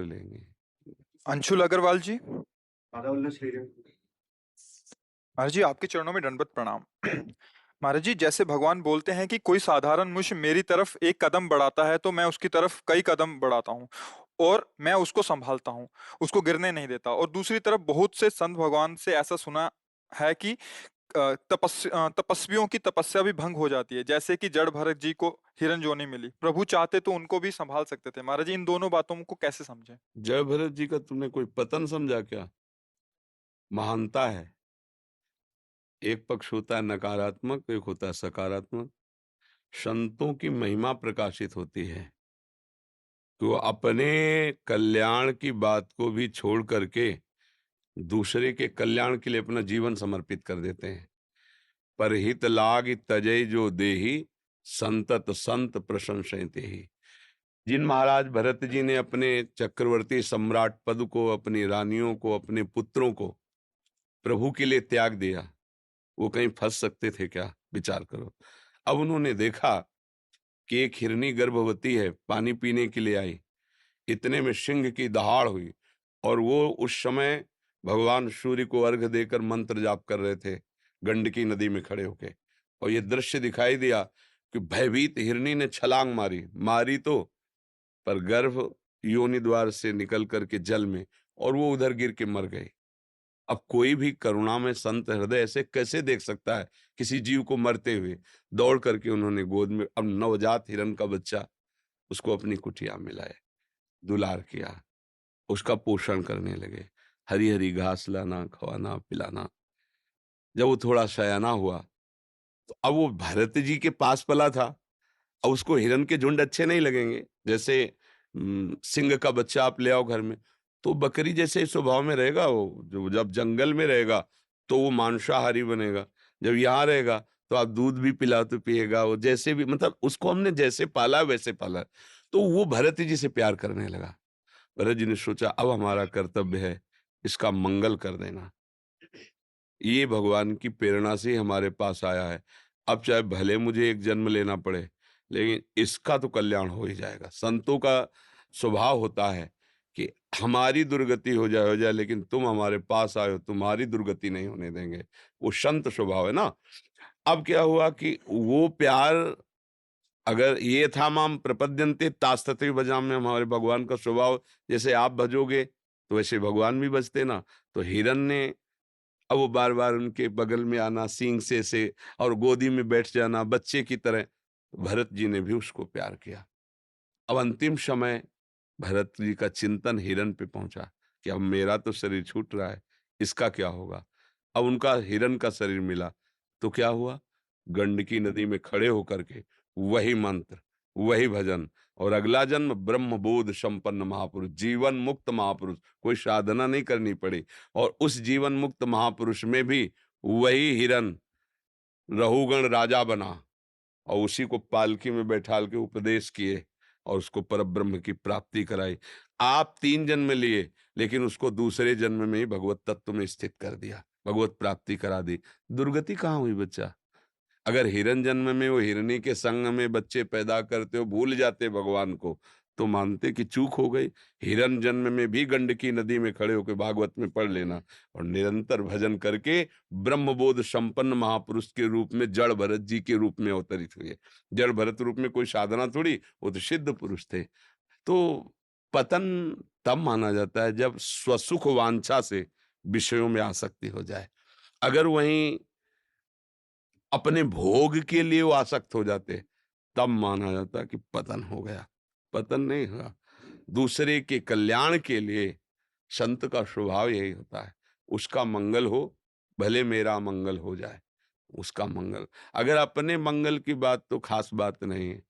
कर लेंगे। अंशुल अग्रवाल जी। महाराज महाराज जी, आपके चरणों में दंडवत प्रणाम। महाराज जी, जैसे भगवान बोलते हैं कि कोई साधारण मनुष्य मेरी तरफ एक कदम बढ़ाता है तो मैं उसकी तरफ कई कदम बढ़ाता हूँ और मैं उसको संभालता हूँ, उसको गिरने नहीं देता। और दूसरी तरफ बहुत से संत भगवान से ऐसा सुना है कि तपस्वियों की तपस्या भी भंग हो जाती है, जैसे कि जड़ भरत जी को हिरन जोनी मिली। प्रभु चाहते तो उनको भी संभाल सकते थे। महाराज जी, इन दोनों बातों को कैसे समझें? जय भरत जी का तुमने कोई पतन समझा क्या? महानता है। एक पक्ष होता है नकारात्मक, एक होता है सकारात्मक। संतों की महिमा प्रकाशित होती है कि वो अपने कल्याण की बात को भी छोड़ करके दूसरे के कल्याण के लिए अपना जीवन समर्पित कर देते हैं। परहित लाग तजय जो देही, संतत संत प्रशंसते ही। जिन महाराज भरत जी ने अपने चक्रवर्ती सम्राट पद को, अपनी रानियों को, अपने पुत्रों को प्रभु के लिए त्याग दिया, वो कहीं फंस सकते थे क्या? विचार करो। अब उन्होंने देखा कि एक हिरनी गर्भवती है, पानी पीने के लिए आई। इतने में सिंह की दहाड़ हुई और वो उस समय भगवान सूर्य को अर्घ देकर मंत्र जाप कर रहे थे गंडकी नदी में खड़े होके। और ये दृश्य दिखाई दिया कि भयभीत हिरनी ने छलांग मारी, मारी तो पर गर्भ योनि द्वार से निकल करके जल में, और वो उधर गिर के मर गई। अब कोई भी करुणा में संत हृदय ऐसे कैसे देख सकता है किसी जीव को मरते हुए? दौड़ करके उन्होंने गोद में अब नवजात हिरन का बच्चा, उसको अपनी कुटिया में लाए, दुलार किया, उसका पोषण करने लगे, हरी हरी घास लाना, खवाना, पिलाना। जब वो थोड़ा सयाना हुआ तो अब वो भरत जी के पास पला था। अब उसको हिरन के झुंड अच्छे नहीं लगेंगे। जैसे सिंह का बच्चा आप ले आओ घर में, तो बकरी जैसे स्वभाव में रहेगा, वो जो जब जंगल में रहेगा तो वो मांसाहारी बनेगा, जब यहाँ रहेगा तो आप दूध भी पिलाओ तो पिएगा। वो जैसे भी, मतलब उसको हमने जैसे पाला वैसे पाला। तो वो भरत जी से प्यार करने लगा। भरत जी ने सोचा अब हमारा कर्तव्य है इसका मंगल कर देना। ये भगवान की प्रेरणा से ही हमारे पास आया है। अब चाहे भले मुझे एक जन्म लेना पड़े, लेकिन इसका तो कल्याण हो ही जाएगा। संतों का स्वभाव होता है कि हमारी दुर्गति हो जाए, लेकिन तुम हमारे पास आए हो, तुम्हारी दुर्गति नहीं होने देंगे। वो संत स्वभाव है ना। अब क्या हुआ कि वो प्यार, अगर ये था माम प्रपद्यन्ते तास्तथे भजाम में, हमारे भगवान का स्वभाव जैसे आप भजोगे तो वैसे भगवान भी भजते ना। तो हिरन ने, अब वो बार बार उनके बगल में आना, सींग से और गोदी में बैठ जाना बच्चे की तरह। भरत जी ने भी उसको प्यार किया। अब अंतिम समय भरत जी का चिंतन हिरन पे पहुंचा कि अब मेरा तो शरीर छूट रहा है, इसका क्या होगा? अब उनका हिरन का शरीर मिला तो क्या हुआ? गंडकी नदी में खड़े होकर के वही मंत्र, वही भजन, और अगला जन्म ब्रह्मबोध संपन्न महापुरुष, जीवन मुक्त महापुरुष, कोई साधना नहीं करनी पड़ी। और उस जीवन मुक्त महापुरुष में भी वही हिरन रहुगण राजा बना और उसी को पालकी में बैठाल के उपदेश किए और उसको परब्रह्म की प्राप्ति कराई। आप 3 जन्म लिए, लेकिन उसको दूसरे जन्म में ही भगवत तत्व में स्थित कर दिया, भगवत प्राप्ति करा दी। दुर्गति कहाँ हुई बच्चा? अगर हिरन जन्म में वो हिरनी के संग में बच्चे पैदा करते हो, भूल जाते भगवान को, तो मानते कि चूक हो गई। हिरन जन्म में भी गंडकी नदी में खड़े होकर भागवत में पढ़ लेना और निरंतर भजन करके ब्रह्मबोध संपन्न महापुरुष के रूप में जड़ भरत जी के रूप में अवतरित हुए। जड़ भरत रूप में कोई साधना थोड़ी, वो तो सिद्ध पुरुष थे। तो पतन तब माना जाता है जब स्वसुख वांछा से विषयों में आसक्ति हो जाए। अगर वहीं अपने भोग के लिए वो आसक्त हो जाते, तब माना जाता है कि पतन हो गया। पतन नहीं हुआ। दूसरे के कल्याण के लिए संत का स्वभाव यही होता है, उसका मंगल हो, भले मेरा मंगल हो जाए, उसका मंगल। अगर अपने मंगल की बात तो खास बात नहीं है,